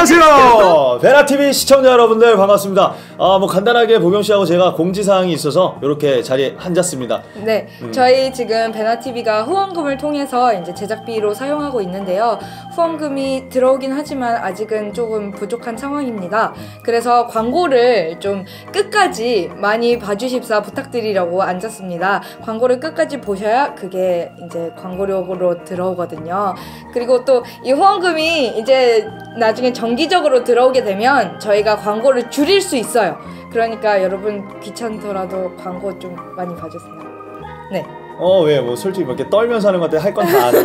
안녕하세요. 베나TV 시청자 여러분들 반갑습니다. 뭐 간단하게 보경 씨하고 제가 공지사항이 있어서 이렇게 자리에 앉았습니다. 네, 저희 지금 베나TV가 후원금을 통해서 이제 제작비로 사용하고 있는데요. 후원금이 들어오긴 하지만 아직은 조금 부족한 상황입니다. 그래서 광고를 좀 끝까지 많이 봐주십사 부탁드리려고 앉았습니다. 광고를 끝까지 보셔야 그게 이제 광고료로 들어오거든요. 그리고 또 이 후원금이 이제 나중에 정기적으로 들어오게 되면 저희가 광고를 줄일 수 있어요. 그러니까 여러분 귀찮더라도 광고 좀 많이 봐주세요. 네. 왜 뭐 솔직히 뭐 이렇게 떨면서 하는 것 같아 할 건 다 하네.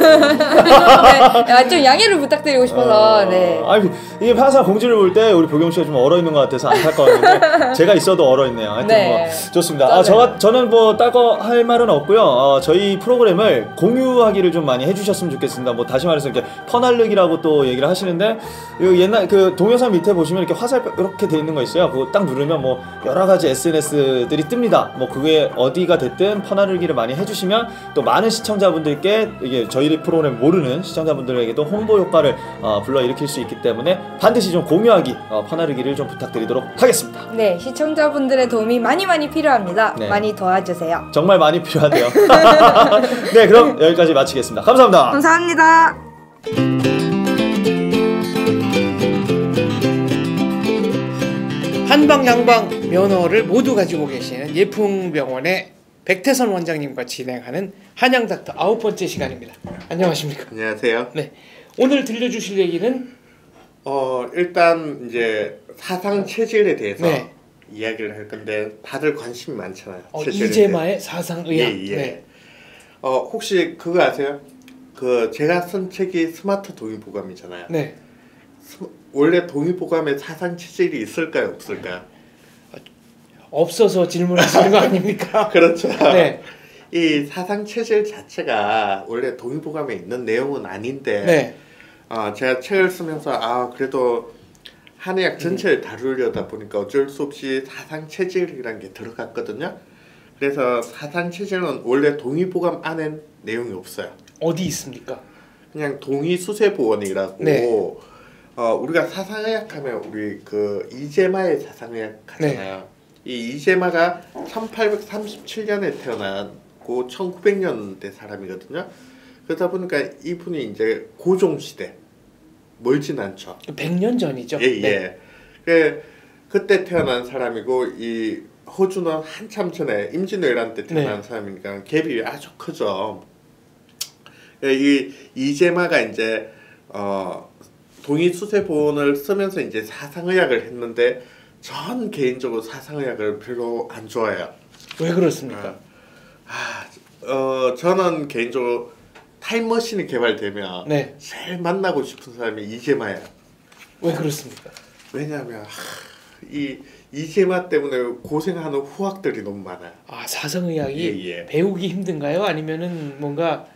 네, 좀 양해를 부탁드리고 싶어서. 네. 아니 이게 항상 공지를 볼 때 우리 보경 씨가 좀 얼어 있는 것 같아서 안타까웠는데 제가 있어도 얼어 있네요. 하여튼 네. 뭐 좋습니다. 저는 뭐 따거 할 말은 없고요. 저희 프로그램을 공유하기를 좀 많이 해주셨으면 좋겠습니다. 뭐 다시 말해서 이렇게 퍼날르기라고 또 얘기를 하시는데 옛날 그 동영상 밑에 보시면 이렇게 화살표 이렇게 돼 있는 거 있어요. 그거 딱 누르면 뭐 여러 가지 SNS들이 뜹니다. 뭐 그게 어디가 됐든 퍼날르기를 많이 해주시면 또 많은 시청자분들께 이게 저희 프로그램 모르는 시청자분들에게도 홍보 효과를 불러일으킬 수 있기 때문에 반드시 좀 공유하기 퍼나르기를 좀 부탁드리도록 하겠습니다. 네, 시청자분들의 도움이 많이 필요합니다. 네. 많이 도와주세요. 정말 많이 필요하대요. 네, 그럼 여기까지 마치겠습니다. 감사합니다. 감사합니다. 한방 양방 면허를 모두 가지고 계시는 예풍병원의 백태선 원장님과 진행하는 한양닥터 9번째 시간입니다. 안녕하십니까? 안녕하세요. 네, 오늘 들려주실 얘기는 일단 이제 사상 체질에 대해서 네. 이야기를 할 건데 다들 관심이 많잖아요. 이재마의 사상의학. 예. 네. 혹시 그거 아세요? 그 제가 쓴 책이 스마트 동의보감이잖아요. 네. 원래 동의보감에 사상 체질이 있을까요, 없을까요? 없어서 질문하시는 거 아닙니까? 그렇죠. 네. 이 사상 체질 자체가 원래 동의보감에 있는 내용은 아닌데 네. 제가 책을 쓰면서 그래도 한의학 전체를 다루려다 보니까 어쩔 수 없이 사상 체질이라는 게 들어갔거든요. 그래서 사상 체질은 원래 동의보감 안엔 내용이 없어요. 어디 있습니까? 그냥 동의수세보원이라고. 네. 우리가 사상의학 하면 우리 그 이재마의 사상의학 하잖아요. 네. 이 이재마가 1837년에 태어나고 1900년대 사람이거든요. 그러다 보니까 이분이 이제 고종시대 멀진 않죠. 100년 전이죠. 예. 네. 그때 태어난 사람이고 이 호주는 한참 전에 임진왜란 때 태어난 네. 사람이니까 갭이 아주 크죠. 이 이재마가 이제 동의수세보원을 쓰면서 이제 사상의학을 했는데 전 개인적으로 사상의학을 별로 안 좋아해요. 왜 그렇습니까? 저는 개인적으로 타임머신이 개발되면 네. 제일 만나고 싶은 사람이 이재마예요. 왜 그렇습니까? 왜냐하면 이 이재마 때문에 고생하는 후학들이 너무 많아요. 사상의학이 배우기 힘든가요? 아니면은 뭔가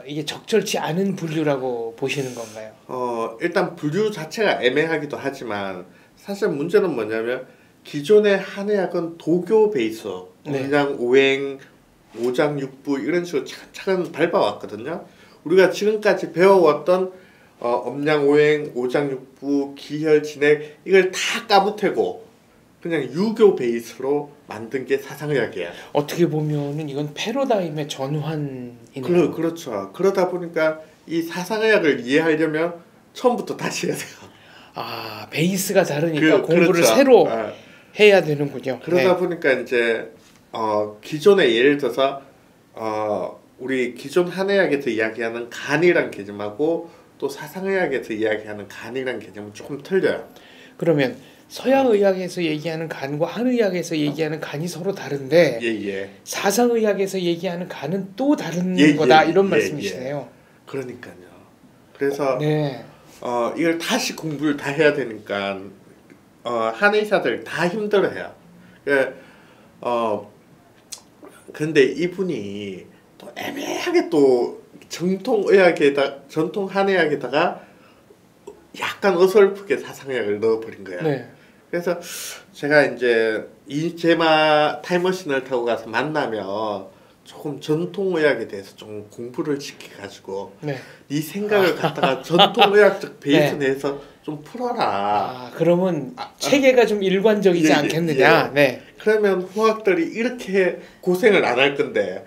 이게 적절치 않은 분류라고 보시는 건가요? 일단 분류 자체가 애매하기도 하지만 사실 문제는 뭐냐면 기존의 한의학은 도교 베이스, 음양, 오행, 오장육부 이런 식으로 차근차근 밟아왔거든요. 우리가 지금까지 배워왔던 음양, 오행, 오장육부, 기혈, 진액 이걸 다 까부태고 그냥 유교 베이스로 만든 게 사상의학이에요. 어떻게 보면은 이건 패러다임의 전환이네요. 그렇죠. 그러다 보니까 이 사상의학을 이해하려면 처음부터 다시 해야 돼요. 베이스가 다르니까 공부를 그렇죠. 새로 해야 되는군요. 그러다 보니까 이제 기존에 예를 들어서 우리 기존 한의학에서 이야기하는 간이란 개념하고 또 사상의학에서 이야기하는 간이란 개념은 조금 틀려요. 그러면 서양의학에서 얘기하는 간과 한의학에서 얘기하는 간이 서로 다른데 사상의학에서 얘기하는 간은 또 다른 거다 이런 말씀이시네요. 그러니까요. 그래서 이걸 다시 공부를 다 해야 되니까 한의사들 다 힘들어해요. 근데 이분이 또 애매하게 또 전통 한의학에다가 약간 어설프게 사상의학을 넣어버린 거야. 네. 그래서 제가 이제 이재마 타임머신을 타고 가서 만나면 조금 전통의학에 대해서 좀 공부를 시켜가지고 네. 네 생각을 갖다가 전통의학적 베이스 네. 내에서 좀 풀어라. 그러면 체계가 좀 일관적이지 않겠느냐. 네. 그러면 후학들이 이렇게 고생을 안 할 건데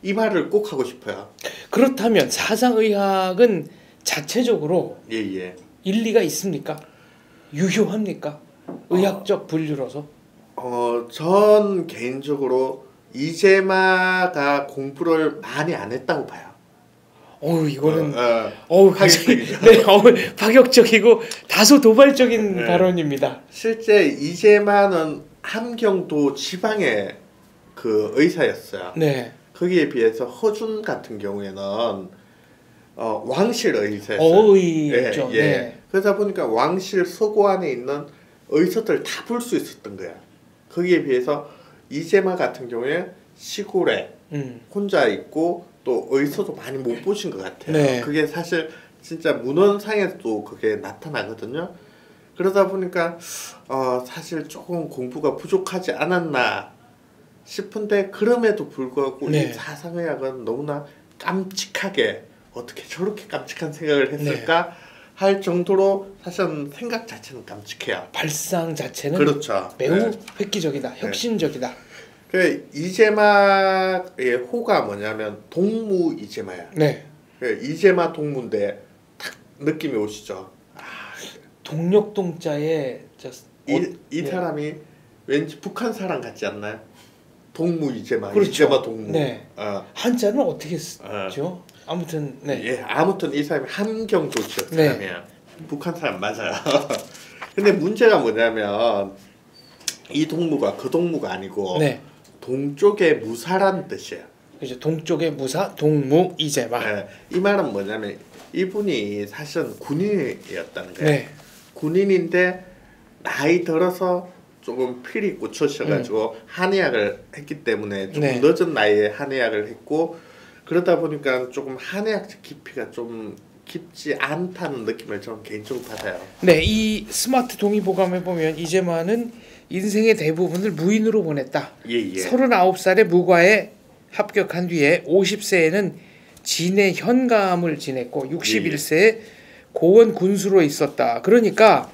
이 말을 꼭 하고 싶어요. 그렇다면 사상의학은 자체적으로 일리가 있습니까? 유효합니까? 의학적 분류로서? 전 개인적으로 이재마가 공부를 많이 안 했다고 봐요. 이거는 파격적이죠. 네, 파격적이고 다소 도발적인 발언입니다. 실제 이재마는 함경도 지방의 그 의사였어요. 네. 거기에 비해서 허준 같은 경우에는 왕실 의사였어요. 어의죠. 네. 그러다 보니까 왕실 서고 안에 있는 의사들 다 볼 수 있었던 거야. 거기에 비해서 이재마 같은 경우에 시골에 혼자 있고 또 의사도 많이 못 보신 것 같아요. 네. 그게 사실 진짜 문헌상에서도 그게 나타나거든요. 그러다 보니까 사실 조금 공부가 부족하지 않았나 싶은데 그럼에도 불구하고 이 사상의학은 너무나 깜찍하게 어떻게 저렇게 깜찍한 생각을 했을까 할 정도로 사실은 생각 자체는 깜찍해요. 발상 자체는 그렇죠. 매우 획기적이다. 혁신적이다. 그 이재마의 호가 뭐냐면 동무 이재마야. 네. 그 이재마 동무인데 딱 느낌이 오시죠. 동력동자에 이 사람이 왠지 북한 사람 같지 않나요? 동무 이재마, 그렇죠. 이재마 동무. 네. 한자는 어떻게 쓰죠? 아무튼 아무튼 이 사람이 함경도 지역 네. 사람이야. 북한 사람 맞아요. 근데 문제가 뭐냐면 이 동무가 그 동무가 아니고 동쪽의 무사란 뜻이에요. 그죠. 동쪽의 무사, 동무 이재마. 이 말은 뭐냐면 이분이 사실은 군인이었다는 거예요. 군인인데 나이 들어서 조금 필이 꽂혀셔가지고 한의학을 했기 때문에 조금 늦은 나이에 한의학을 했고 그러다 보니까 조금 한의학적 깊이가 좀 깊지 않다는 느낌을 저는 개인적으로 받아요. 네, 이 스마트 동의보감에 보면 이재마는 인생의 대부분을 무인으로 보냈다. 39살에 무과에 합격한 뒤에 50세에는 진해 현감을 지냈고 61세에 고원 군수로 있었다. 그러니까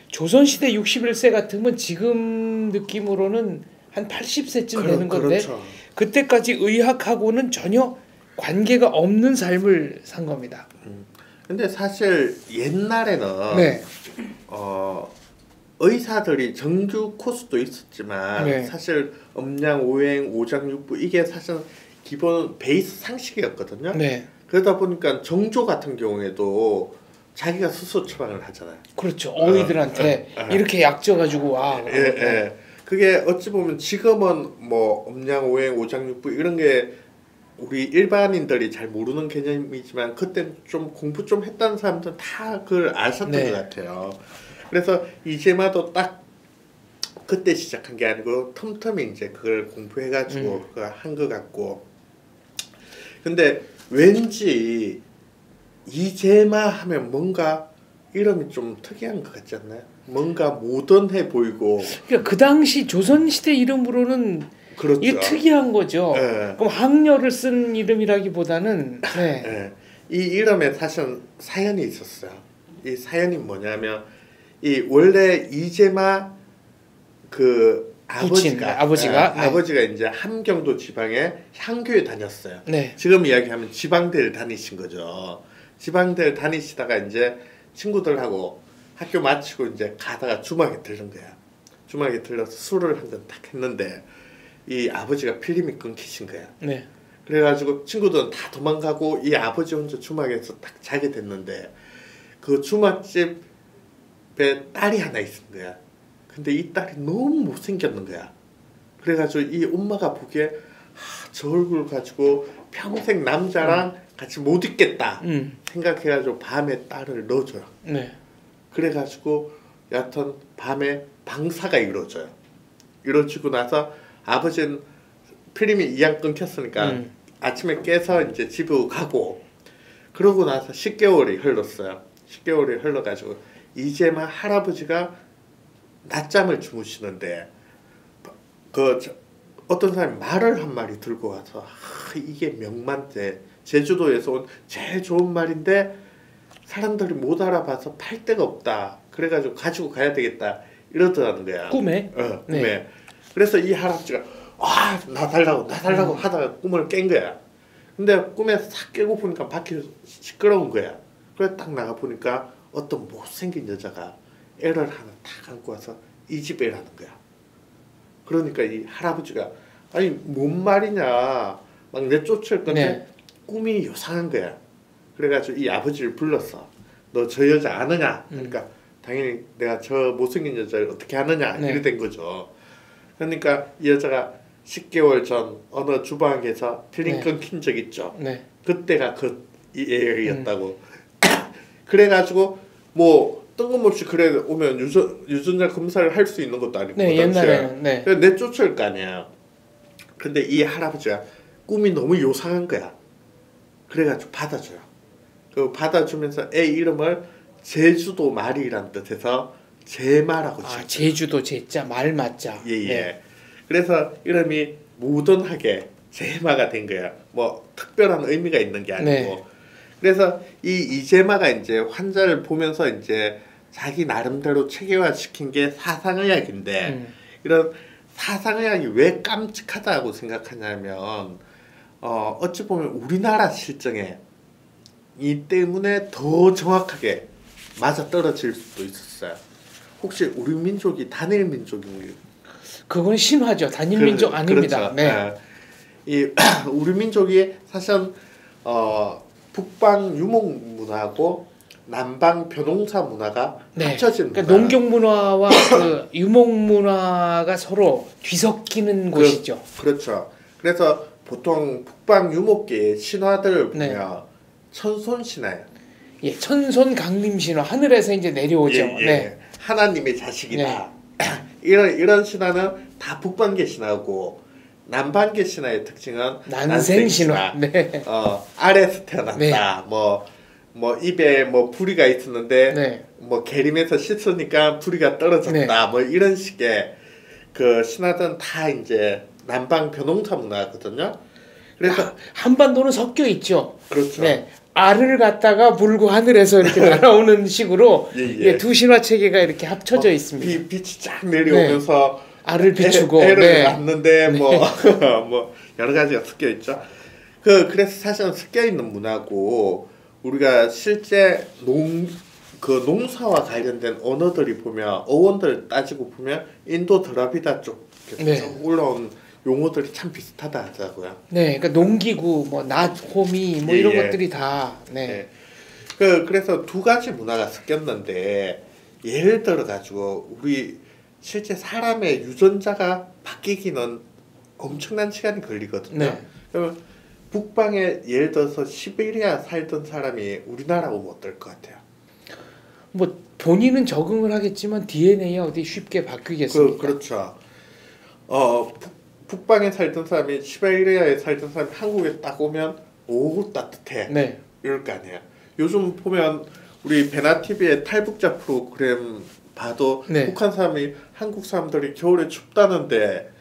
조선시대 61세 같으면 지금 느낌으로는 한 80세쯤 되는 건데 그렇죠. 그때까지 의학하고는 전혀 관계가 없는 삶을 산 겁니다. 근데 사실 옛날에는 의사들이 정규 코스도 있었지만 사실 음양, 오행, 오장육부 이게 사실 기본 베이스 상식이었거든요. 그러다 보니까 정조 같은 경우에도 자기가 스스로 처방을 하잖아요. 그렇죠. 어휘들한테 이렇게 약져가지고 그게 어찌 보면 지금은 뭐 음양, 오행, 오장육부 이런 게 우리 일반인들이 잘 모르는 개념이지만 그때 좀 공부 좀 했다는 사람들은 다 그걸 아셨던 것 같아요. 그래서 이재마도 딱 그때 시작한 게 아니고 틈틈이 이제 그걸 공부해가지고 그걸 한 것 같고. 근데 왠지 이재마 하면 뭔가 이름이 좀 특이한 것 같지 않나요? 뭔가 모던해 보이고. 그러니까 그 당시 조선시대 이름으로는 그렇죠. 이게 특이한 거죠. 그럼 학렬을 쓴 이름이라기보다는 이 이름에 사실 사연이 있었어요. 이 사연이 뭐냐면 이 원래 이재마 그 아버지가 이제 함경도 지방에 향교에 다녔어요. 지금 이야기하면 지방대를 다니신 거죠. 지방대를 다니시다가 이제 친구들하고 학교 마치고 이제 가다가 주막에 들른 거야. 주막에 들러서 술을 한 잔 딱 했는데 이 아버지가 필름이 끊기신 거야. 그래가지고 친구들은 다 도망가고 이 아버지 혼자 주막에서 딱 자게 됐는데 그 주막집에 딸이 하나 있은 거야. 근데 이 딸이 너무 못생겼는 거야. 그래가지고 이 엄마가 보기에 저 얼굴 가지고 평생 남자랑 같이 못 있겠다 생각해가지고 밤에 딸을 넣어줘요. 그래가지고 여하튼 밤에 방사가 이루어져요. 이루어지고 나서 아버지는 필름이 이왕 끊겼으니까 아침에 깨서 이제 집으로 가고 그러고 나서 10개월이 흘렀어요. 10개월이 흘러가지고 이재마 할아버지가 낮잠을 주무시는데 그 어떤 사람이 말을 한 마리 들고 와서 이게 명만대 제주도에서 온 제일 좋은 말인데 사람들이 못 알아봐서 팔 데가 없다. 그래가지고 가지고 가야 되겠다 이러더라는 거야. 꿈에? 꿈에. 네. 그래서 이 할아버지가 나 달라고 하다가 꿈을 깬 거야. 근데 꿈에서 싹 깨고 보니까 밖에 시끄러운 거야. 그래 딱 나가 보니까 어떤 못생긴 여자가 애를 하나 탁 안고 와서 이 집 애라는 거야. 그러니까 이 할아버지가 아니 뭔 말이냐 막 내쫓을 건데 네. 꿈이 요상한 거야. 그래가지고 이 아버지를 불렀어. 너 저 여자 아느냐? 그러니까 당연히 내가 저 못생긴 여자를 어떻게 아느냐 네. 이래 된 거죠. 그러니까 이 여자가 10개월 전 어느 주방에서 필링 네. 끊긴 적 있죠. 네. 그때가 이 애였다고. 그래가지고 뭐 뜬금없이 그래 오면 유전자 검사를 할 수 있는 것도 아니고 네, 옛날에는. 네. 그래서 내쫓을 거 아니야. 근데 이 할아버지가 꿈이 너무 요상한 거야. 그래가지고 받아줘요. 그 받아주면서 애 이름을 제주도 말이란 뜻에서 제마라고 지었어요. 제주도 제자 말 맞자. 예예. 네. 그래서 이름이 모던하게 제마가 된 거야. 뭐 특별한 의미가 있는 게 아니고. 네. 그래서 이 이제마가 이제 환자를 보면서 이제 자기 나름대로 체계화시킨 게 사상의학인데 이런 사상의학이 왜 깜찍하다고 생각하냐면 어찌 보면 우리나라 실정에 이 때문에 더 정확하게 맞아 떨어질 수도 있었어요. 혹시 우리 민족이 단일 민족인가요? 그건 신화죠. 단일 민족 아닙니다. 그렇죠. 네. 이 우리 민족이 사실 북방 유목 문화하고 남방 벼농사 문화가 합쳐진 그러니까 농경 문화와 그 유목 문화가 서로 뒤섞이는 곳이죠. 그렇죠. 그래서 보통 북방 유목계의 신화들을 보면 천손 신화예요. 예, 천손 강림 신화 하늘에서 이제 내려오죠. 네. 하나님의 자식이다. 이런 신화는 다 북방계 신화고 남방계 신화의 특징은 난생 신화. 네. 아래에서 태어났다. 뭐 입에 뭐 부리가 있었는데 뭐 계림에서 씻으니까 부리가 떨어졌다. 뭐 이런 식의 그 신화들은 다 이제 남방 벼농사 문화거든요. 그래서 한반도는 섞여 있죠. 그렇죠. 네. 알을 갖다가 물고 하늘에서 이렇게 날아오는 식으로 두 신화 체계가 이렇게 합쳐져 있습니다. 빛이 쫙 내려오면서 알을 비추고 애를 낳는데 뭐 여러 가지가 섞여 있죠. 그래서 사실은 섞여 있는 문화고 우리가 실제 농사와 관련된 언어들이 보면 어원들 따지고 보면 인도 드라비다 쪽에서 올라온 용어들이 참 비슷하다 하더라고요. 네, 그러니까 농기구, 뭐 낫호미, 뭐 이런 것들이 다. 네. 그래서 두 가지 문화가 섞였는데 예를 들어 가지고 우리 실제 사람의 유전자가 바뀌기는 엄청난 시간이 걸리거든요. 네. 그러면 북방에 예를 들어서 시베리아 살던 사람이 우리나라 오면 어떨 것 같아요? 뭐 본인은 적응을 하겠지만 DNA가 어디 쉽게 바뀌겠습니까? 그렇죠. 북방에 살던 사람이 시베리아에 살던 사람이 한국에 딱 오면 오 따뜻해. 네. 이럴 거 아니에요. 요즘 보면 우리 베나TV의 탈북자 프로그램 봐도 북한 사람이 한국 사람들이 겨울에 춥다는데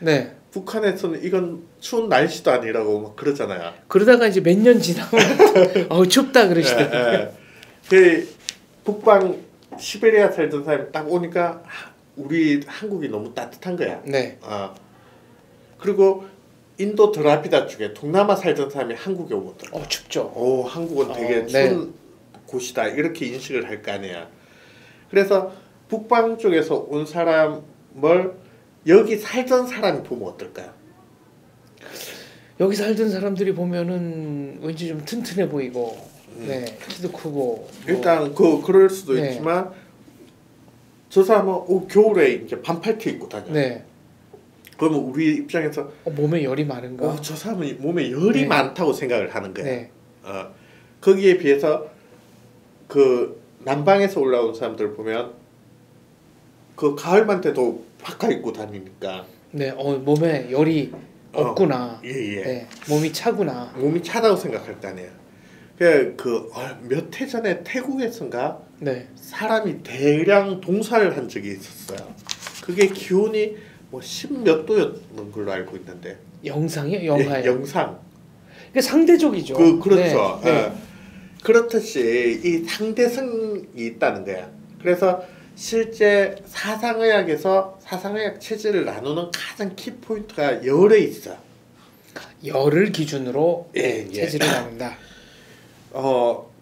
북한에서는 이건 추운 날씨도 아니라고 막 그러잖아요. 그러다가 이제 몇 년 지나면 춥다 그러시더라고요. 그 북방 시베리아 살던 사람이 딱 오니까 우리 한국이 너무 따뜻한 거야. 그리고 인도 드라비다 쪽에 동남아 살던 사람이 한국에 오면 춥죠. 한국은 되게 추운 곳이다 이렇게 인식을 할 거 아니야. 그래서 북방 쪽에서 온 사람을 여기 살던 사람이 보면 어떨까요? 여기 살던 사람들이 보면은 왠지 좀 튼튼해 보이고, 키도 크고. 일단 그럴 수도 있지만 저 사람은 겨울에 이제 반팔티 입고 다녀. 그러면 우리 입장에서 몸에 열이 많은가? 저 사람은 몸에 열이 많다고 생각을 하는 거야. 거기에 비해서 그 남방에서 올라온 사람들 보면 그 가을만 돼도 파카 입고 다니니까 몸에 열이 없구나. 몸이 차구나. 몸이 차다고 생각할 거 아니에요. 몇 해 전에 태국에선가 사람이 대량 동사를 한 적이 있었어요. 그게 기온이 뭐 10몇 도였는 걸로 알고 있는데. 영상이요? 영화요? 예, 영상. 그러니까 상대적이죠. 그렇죠. 네. 네. 그렇듯이 이 상대성이 있다는 거야. 그래서 실제 사상의학에서 사상의학 체질을 나누는 가장 키포인트가 열에 있어. 열을 기준으로 예, 체질을 나눈다.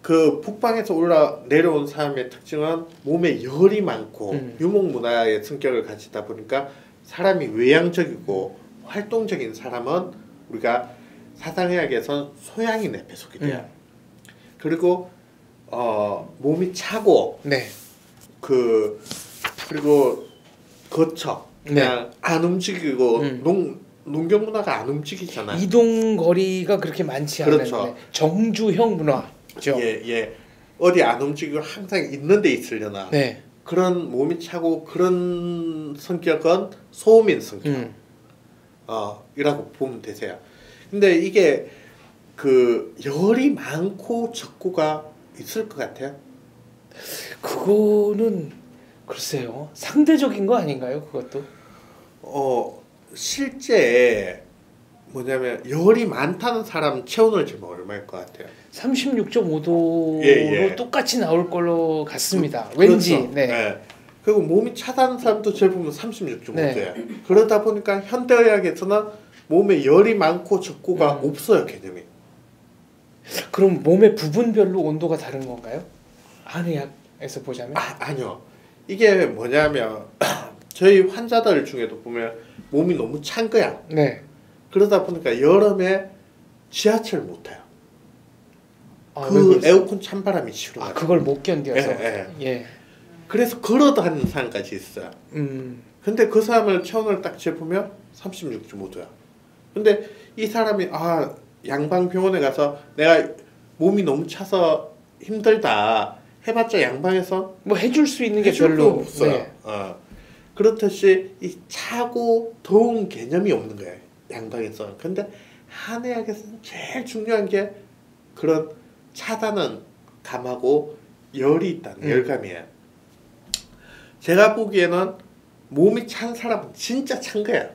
그 북방에서 내려온 사람의 특징은 몸에 열이 많고 유목문화의 성격을 가지다 보니까 사람이 외향적이고 활동적인 사람은 우리가 사상의학에서 소양인에 배속이 돼요. 그리고 몸이 차고 네. 그리고 거쳐 그냥 네. 안 움직이고 농경 문화가 안 움직이잖아. 이동 거리가 그렇게 많지 그렇죠. 않은데 정주형 문화죠. 예. 어디 안 움직이고 항상 있는 데 있으려나. 네. 그런 몸이 차고 그런 성격은 소음인 성격. 이라고 보면 되세요. 근데 이게 그 열이 많고 적고가 있을 것 같아요. 그거는 글쎄요. 상대적인 거 아닌가요? 그것도? 실제 뭐냐면 열이 많다는 사람 체온을 재면 얼마일 것 같아요? 36.5도로 똑같이 나올 걸로 같습니다. 왠지. 그렇죠. 네. 네. 그리고 몸이 차다는 사람도 재보면 36.5도예요. 그러다 보니까 현대의학에서는 몸에 열이 많고 적고가 없어요, 개념이. 그럼 몸의 부분별로 온도가 다른 건가요? 한의학에서 보자면? 아니요. 이게 뭐냐면 저희 환자들 중에도 보면 몸이 너무 찬 거야. 네. 그러다 보니까 여름에 지하철 못 타요. 그 에어컨 찬바람이 싫어. 그걸 못 견뎌서. 예. 그래서 걸어 다니는 사람까지 있어요. 근데 그 사람을 체온을 딱 재보면 36.5도야. 근데 이 사람이 양방병원에 가서 내가 몸이 너무 차서 힘들다 해봤자 양방에서 뭐 해줄 수 있는 게 별로 없어요. 네. 그렇듯이 이 차고 더운 개념이 없는 거예요, 양방에서. 근데 한의학에서는 제일 중요한 게 그런 차다는 감하고 열이 있다는 열감이에요. 제가 보기에는 몸이 찬 사람은 진짜 찬 거야.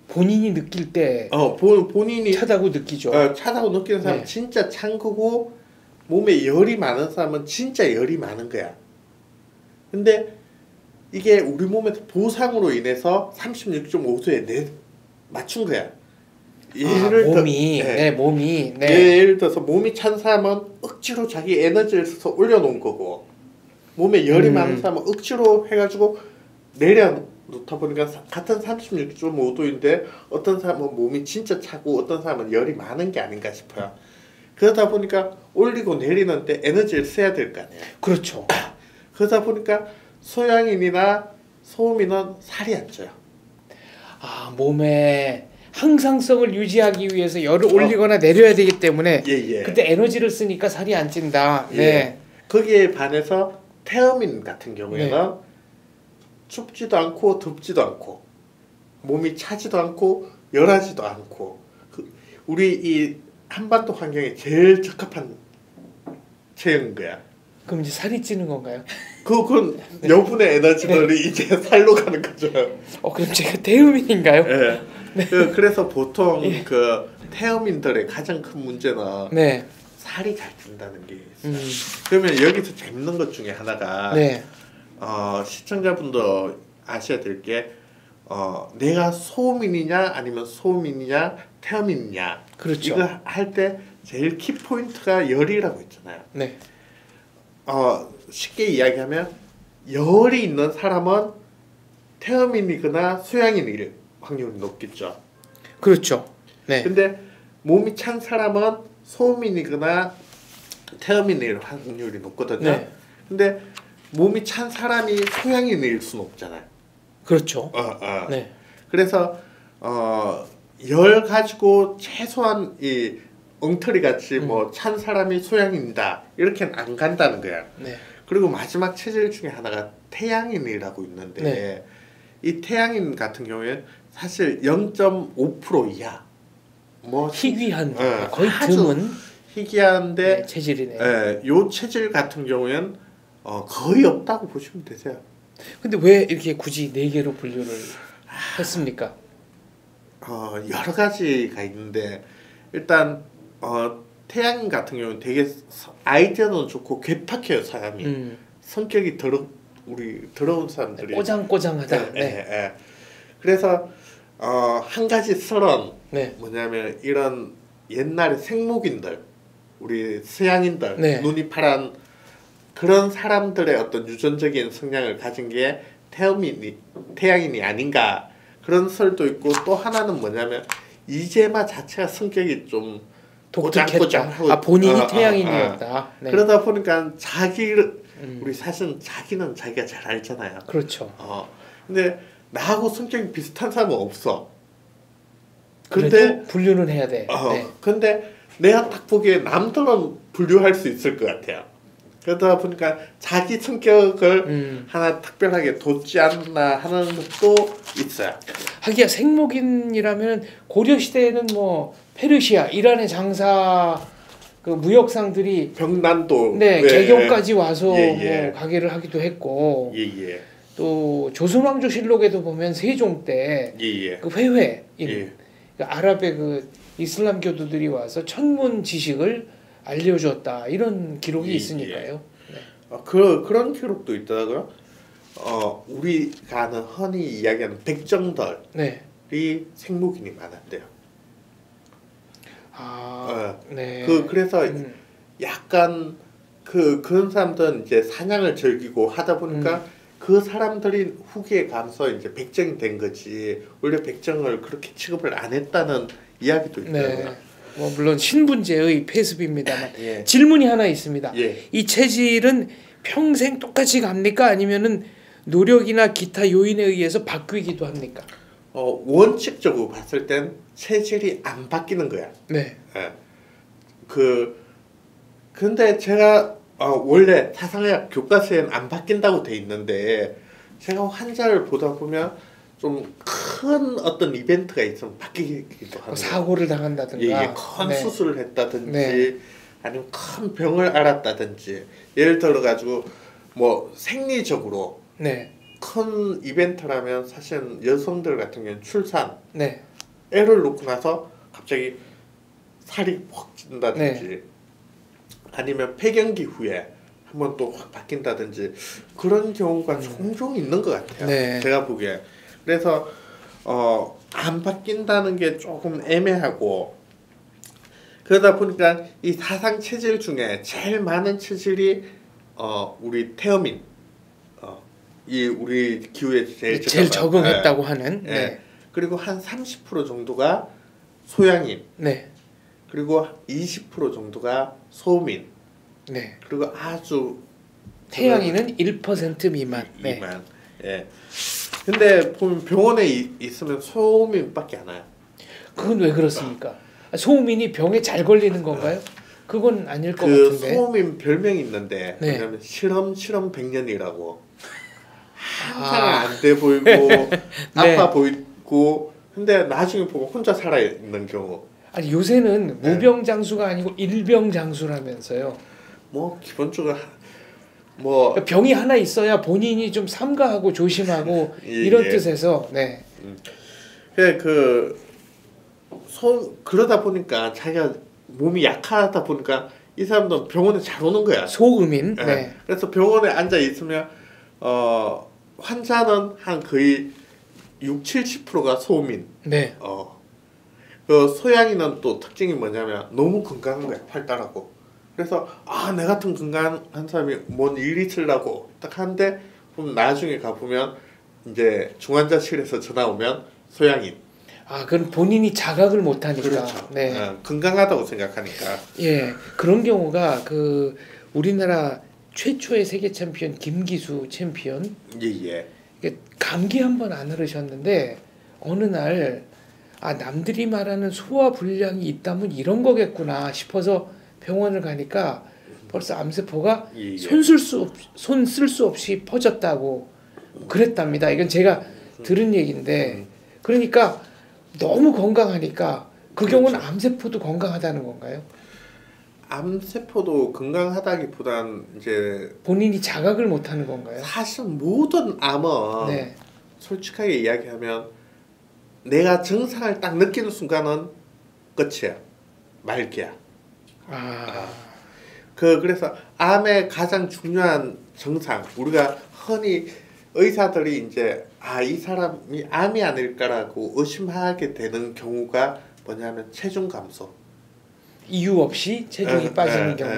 본인이 느낄 때 본인이 차다고 느끼죠. 차다고 느끼는 사람은 진짜 찬 거고, 몸에 열이 많은 사람은 진짜 열이 많은 거야. 근데 이게 우리 몸에서 보상으로 인해서 36.5도에 맞춘 거야. 몸이. 예를 들어서 몸이 찬 사람은 억지로 자기 에너지를 써서 올려놓은 거고, 몸에 열이 많은 사람은 억지로 해가지고 내려놓다 보니까 같은 36.5도인데 어떤 사람은 몸이 진짜 차고 어떤 사람은 열이 많은 게 아닌가 싶어요. 그러다 보니까 올리고 내리는데 에너지를 써야 될 거 아니에요. 그렇죠. 그러다 보니까 소양인이나 소음인은 살이 안 쪄요. 몸의 항상성을 유지하기 위해서 열을 올리거나 내려야 되기 때문에 그때 에너지를 쓰니까 살이 안 찐다. 네. 거기에 반해서 태음인 같은 경우에는 춥지도 않고 덥지도 않고 몸이 차지도 않고 열하지도 않고 우리 이 한반도 환경에 제일 적합한 체형인 거야. 그럼 이제 살이 찌는 건가요? 그건 여분의 에너지들이 이제 살로 가는 거죠. 그럼 제가 태음인인가요? 그래서 보통 그 태음인들의 가장 큰 문제는 살이 잘 찐다는 게 있어요. 그러면 여기서 재밌는 것 중에 하나가 시청자분도 아셔야 될 게 내가 소음인이냐 아니면 소음인이냐 태음인이냐, 그렇죠. 이거 할 때 제일 키포인트가 열이라고 있잖아요. 쉽게 이야기하면 열이 있는 사람은 태음인이거나 수양인일 확률이 높겠죠. 그렇죠. 근데 몸이 찬 사람은 소음인이거나 태음인일 확률이 높거든요. 근데 몸이 찬 사람이 소양인일 수는 없잖아요. 그렇죠. 그래서 열 가지고 최소한 이 엉터리 같이 뭐 찬 사람이 소양인이다 이렇게는 안 간다는 거야. 그리고 마지막 체질 중에 하나가 태양인이라고 있는데 이 태양인 같은 경우에 사실 0.5% 이하, 뭐 희귀한 거의 드문 희귀한데 체질이네. 요 체질 같은 경우에는 거의 없다고 보시면 되세요. 근데 왜 이렇게 굳이 4개로 분류를? 했습니까? 여러 가지가 있는데 일단 태양인 같은 경우는 되게 아이디어는 좋고 괴팍해요 사람이. 성격이 더러운 사람들이 꼬장꼬장하다. 네. 그래서 한 가지 설은 네. 뭐냐면 이런 옛날에 생목인들 우리 서양인들 네. 눈이 파란 그런 사람들의 어떤 유전적인 성향을 가진 게 태양인이 아닌가 그런 설도 있고 또 하나는 뭐냐면 이재마 자체가 성격이 좀 독특했다. 본인이 태양인이었다. 네. 그러다 보니까 우리 사실은 자기는 자기가 잘 알잖아요. 그렇죠. 근데 나하고 성격이 비슷한 사람은 없어. 근데 분류는 해야 돼. 네. 근데 내가 딱 보기에 남들은 분류할 수 있을 것 같아요. 그러다 보니까 자기 성격을 하나 특별하게 돋지 않나 하는 것도 있어요. 하기야 생목인이라면 고려 시대에는 뭐 페르시아, 이란의 장사 그 무역상들이 병난도 개경까지 와서 뭐 가게를 하기도 했고 또 조선왕조실록에도 보면 세종 때 그 회회인 그 아랍의 그 이슬람교도들이 와서 천문 지식을 알려줬다 이런 기록이 있으니까요. 네. 그런 기록도 있더라고요. 우리가 아는 흔히 이야기하는 백정들이 생목인이 많았대요. 네. 그래서 약간 그런 사람들은 이제 사냥을 즐기고 하다 보니까 그 사람들이 후기에 가서 이제 백정이 된 거지 원래 백정을 그렇게 취급을 안 했다는 이야기도 있더라고요. 네. 뭐 물론 신분제의 폐습입니다만 질문이 하나 있습니다. 이 체질은 평생 똑같이 갑니까? 아니면은 노력이나 기타 요인에 의해서 바뀌기도 합니까? 원칙적으로 봤을 땐 체질이 안 바뀌는 거야. 네. 근데 제가 원래 사상의학 교과서에는 안 바뀐다고 돼 있는데 제가 환자를 보다 보면 좀 큰 어떤 이벤트가 있으면 바뀌기도 하고 사고를 당한다든가 큰 수술을 했다든지 아니면 큰 병을 앓았다든지 예를 들어 가지고 뭐 생리적으로 큰 이벤트라면 사실은 여성들 같은 경우는 출산 애를 놓고 나서 갑자기 살이 확 찐다든지 아니면 폐경기 후에 한번 또 확 바뀐다든지 그런 경우가 종종 있는 것 같아요. 제가 보기에. 그래서 안 바뀐다는 게 조금 애매하고 그러다 보니까 이 사상 체질 중에 제일 많은 체질이 우리 태어민 이 우리 기후에 제일 적응했다고 하는 그리고 한 30% 정도가 소양인 그리고 20% 정도가 소민 그리고 아주 태양인은 1% 미만. 근데 보면 병원에 있으면 소민밖에 안 와요. 그건 왜 그렇습니까? 소민이 병에 잘 걸리는 건가요? 그건 아닐 것 같은데. 소민 별명이 있는데 뭐냐면 실험 백년이라고 항상 안 돼 보이고 아파 보이고 근데 나중에 보고 혼자 살아 있는 경우. 아니 요새는 무병장수가 아니고 일병장수라면서요. 뭐 기본적으로 뭐 병이 하나 있어야 본인이 좀 삼가하고 조심하고 이런 뜻에서 그러다 보니까 자기가 몸이 약하다 보니까 이 사람도 병원에 잘 오는 거야. 소음인. 그래서 병원에 앉아 있으면 환자는 한 거의 60-70%가 소민. 그 소양인은 또 특징이 뭐냐면 너무 건강한 거야. 활달하고. 그래서 내 같은 건강한 사람이 뭔 일이 있으려고 딱 하는데 나중에 가보면 이제 중환자실에서 전화 오면 소양인. 그건 본인이 자각을 못하니까. 그렇죠. 건강하다고 생각하니까. 그런 경우가 그 우리나라 최초의 세계 챔피언 김기수 챔피언. 감기 한번 안 앓으셨는데 어느 날 남들이 말하는 소화 불량이 있다면 이런 거겠구나 싶어서 병원을 가니까 벌써 암세포가 손 쓸 수 없이 퍼졌다고 그랬답니다. 이건 제가 들은 얘기인데 그러니까 너무 건강하니까 그 경우는 암세포도 건강하다는 건가요? 암세포도 건강하다기보단 이제 본인이 자각을 못하는 건가요? 사실 모든 암은 솔직하게 이야기하면 내가 증상을 딱 느끼는 순간은 끝이야. 말기야. 그래서 암의 가장 중요한 증상, 우리가 흔히 의사들이 이제 이 사람이 암이 아닐까라고 의심하게 되는 경우가 뭐냐면 체중 감소. 이유 없이 체중이 빠지는 경우.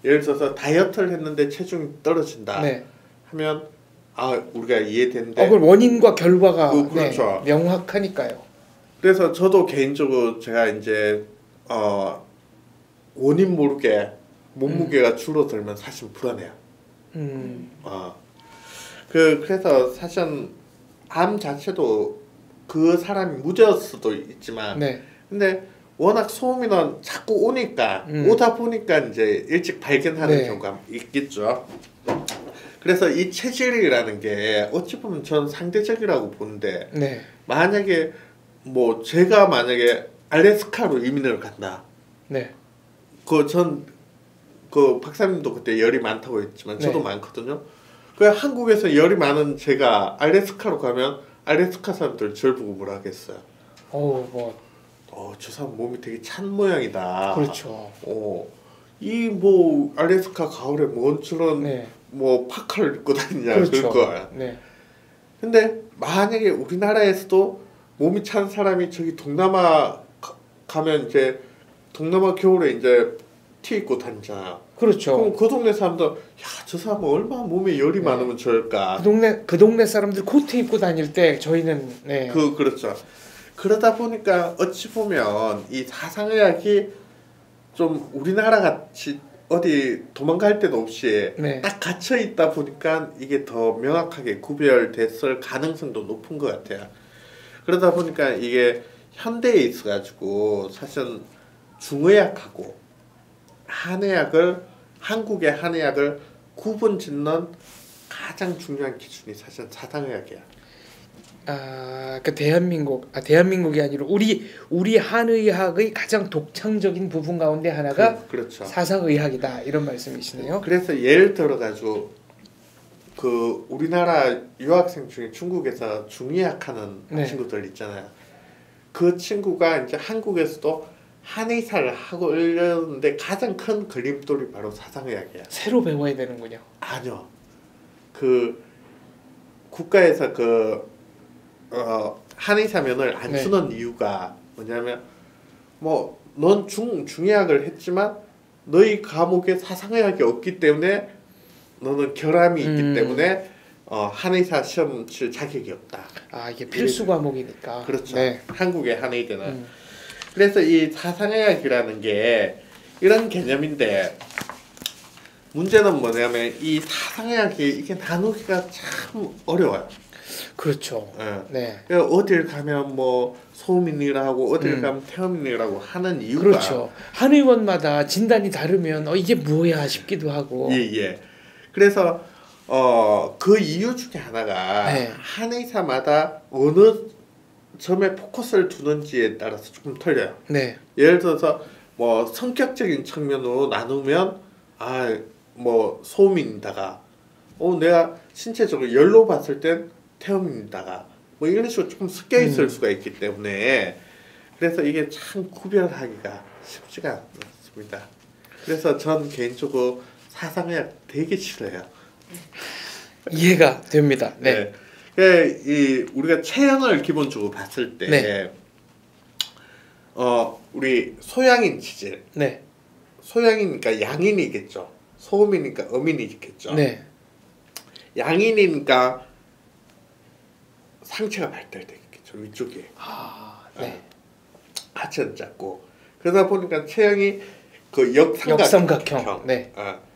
예를 들어서 다이어트를 했는데 체중이 떨어진다. 네. 하면 우리가 이해되는데. 그 원인과 결과가 그렇죠. 명확하니까요. 그래서 저도 개인적으로 제가 이제 원인 모르게 몸무게가 줄어들면 사실 불안해요. 그래서 사실 암 자체도 그 사람이 무죄일 수도 있지만, 근데 워낙 소음이는 자꾸 오니까 오다 보니까 이제 일찍 발견하는 경우가 있겠죠. 그래서 이 체질이라는 게 어찌 보면 전 상대적이라고 보는데, 만약에 뭐 제가 만약에 알래스카로 이민을 간다. 그 박사님도 그때 열이 많다고 했지만 저도 많거든요. 그 한국에서 열이 많은 제가 알래스카로 가면 알래스카 사람들 저를 보고 뭐라 하겠어요. 저 사람 몸이 되게 찬 모양이다. 그렇죠. 이 뭐 알래스카 가을에 뭔 저런 뭐 파카를 입고 다니냐. 그럴 거야. 근데 만약에 우리나라에서도 몸이 찬 사람이 저기 동남아 가면 이제 동남아 겨울에 이제 티 입고 다니잖아요. 그렇죠. 그럼 그 동네 사람들 저 사람은 얼마나 몸에 열이 많으면 저럴까. 그 동네 사람들 코트 입고 다닐 때 저희는 그렇죠. 그러다 보니까 어찌 보면 이 사상의학이 좀 우리나라 같이 어디 도망갈 데도 없이 딱 갇혀 있다 보니까 이게 더 명확하게 구별됐을 가능성도 높은 것 같아요. 그러다 보니까 이게 현대에 있어가지고 사실 중의학하고 한국의 한의학을 구분짓는 가장 중요한 기준이 사실 사상의학이야. 대한민국이 아니라 우리 한의학의 가장 독창적인 부분 가운데 하나가 그렇죠. 사상의학이다 이런 말씀이시네요. 그래서 예를 들어가지고 그 우리나라 유학생 중에 중국에서 중의학하는 친구들 있잖아요. 그 친구가 이제 한국에서도 한의사를 하려는데 가장 큰 걸림돌이 바로 사상의학이야. 새로 배워야 되는군요. 아니요. 그 국가에서 한의사면을 안 주는 이유가 뭐냐면 뭐 넌 중의학을 했지만 너희 과목에 사상의학이 없기 때문에 너는 결함이 있기 때문에 한의사 시험 칠 자격이 없다. 이게 필수 과목이니까. 그렇죠. 한국의 한의대는. 그래서 이 사상의학이라는 게 이런 개념인데 문제는 뭐냐면 이 사상의학이 이게 나누기가 참 어려워요. 그렇죠. 어딜 가면 뭐 소음인이라고 어딜 가면 태음인이라고 하는 이유가 그렇죠. 한의원마다 진단이 다르면 이게 뭐야 싶기도 하고. 그래서 그 이유 중에 하나가 한의사마다 어느 점에 포커스를 두는지에 따라서 조금 틀려요. 예를 들어서 뭐 성격적인 측면으로 나누면 뭐 소음인다가 내가 신체적으로 열로 봤을 땐 태음인다가 뭐 이런 식으로 조금 섞여 있을 수가 있기 때문에 그래서 이게 참 구별하기가 쉽지가 않습니다. 그래서 전 개인적으로 사상의학 되게 싫어해요. 이해가 됩니다. 우리가 체형을 기본적으로 봤을 때 우리 소양인 치질 소양이니까 양인이겠죠. 소음이니까 음인이겠죠. 양인이니까 상체가 발달되겠죠. 위쪽에 하체는 작고 그러다 보니까 체형이 그 역삼각형.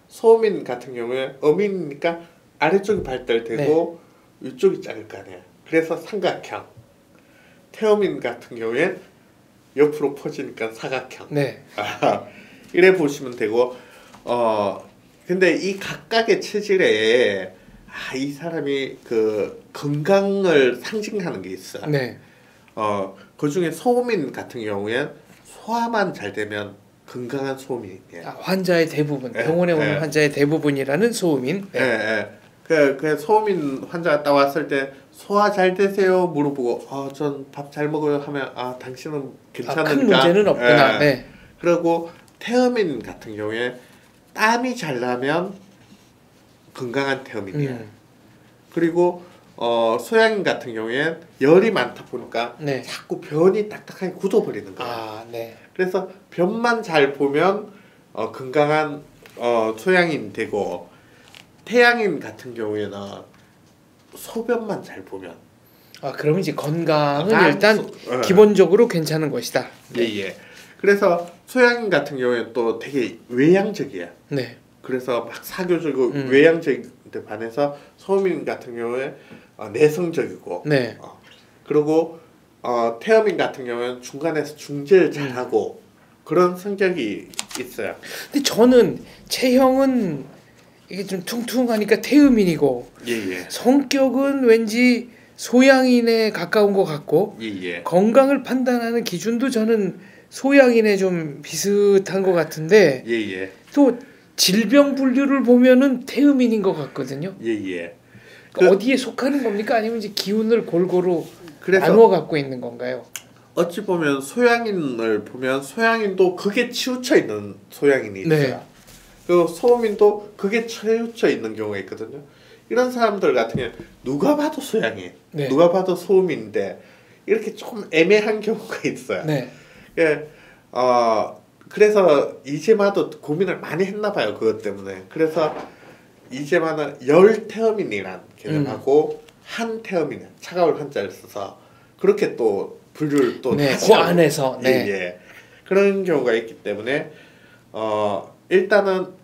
소음인 같은 경우에 음인이니까 아래쪽이 발달되고 위쪽이 작을 거 아니에요. 그래서 삼각형. 태음인 같은 경우엔 옆으로 퍼지니까 사각형. 이래 보시면 되고 근데 이 각각의 체질에 이 사람이 그 건강을 상징하는 게 있어. 그 중에 소음인 같은 경우엔 소화만 잘 되면 건강한 소음인이에요. 환자의 대부분 병원에 오는 환자의 대부분이라는 소음인. 그 소민 환자가 딱 왔을 때 소화 잘 되세요 물어보고 전 밥 잘 먹어요 하면 당신은 괜찮으니까 큰 문제는 없구나. 네. 그리고 태어민 같은 경우에 땀이 잘 나면 건강한 태어민이야. 그리고 소양인 같은 경우에 열이 많다 보니까 네. 자꾸 변이 딱딱하게 굳어버리는 거야. 네. 그래서 변만 잘 보면 건강한 소양인 되고, 태양인 같은 경우에는 소변만 잘 보면 그러면 이제 건강은 일단 예. 기본적으로 괜찮은 것이다. 예. 그래서 소양인 같은 경우에는 또 되게 외향적이야. 네. 그래서 막 사교적이고 외향적인데 반해서 소민 같은 경우에 내성적이고. 네. 그리고 태어민 같은 경우는 중간에서 중재를 잘하고 그런 성격이 있어요. 근데 저는 체형은 이게 좀 퉁퉁하니까 태음인이고 예. 성격은 왠지 소양인에 가까운 것 같고 예. 건강을 판단하는 기준도 저는 소양인에 좀 비슷한 것 같은데 예. 또 질병 분류를 보면은 태음인인 것 같거든요. 예. 어디에 속하는 겁니까? 아니면 이제 기운을 골고루 그래서 나누어 갖고 있는 건가요? 어찌 보면 소양인을 보면 소양인도 그게 치우쳐 있는 소양인이 있어요. 네. 그리고 소민도 그게 치우쳐 있는 경우가 있거든요. 이런 사람들 같은 경우는 누가 봐도 소양인, 네. 누가 봐도 소민인데 이렇게 좀 애매한 경우가 있어요. 네. 예, 그래서 이재마도 고민을 많이 했나 봐요. 그것 때문에. 그래서 이재마는 열태어민이란 개념하고 한태어민, 차가울 한자를 써서 그렇게 또 분류를 또 네, 다시 그 하고. 안에서 네. 예. 그런 경우가 있기 때문에 일단은